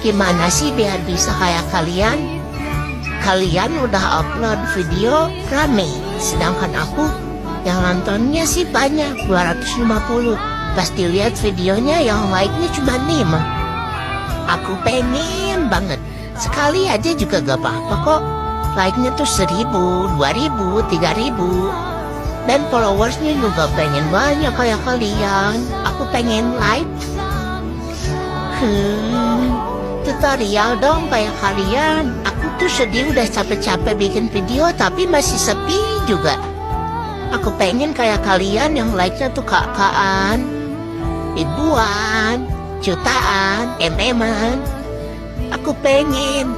Gimana sih biar bisa kayak kalian? Kalian udah upload video rame, sedangkan aku yang nontonnya sih banyak, 250. Pas dilihat videonya yang like-nya cuma 5. Aku pengen banget, sekali aja juga gak apa-apa kok. Like-nya tuh 1000, 2000, 3000. Dan followersnya juga pengen banyak kayak kalian. Aku pengen like. Tutorial dong kayak kalian. Aku tuh sedih udah capek-capek bikin video tapi masih sepi juga. Aku pengen kayak kalian yang like-nya tuh kakaan, ribuan, jutaan, MM-an. Aku pengen.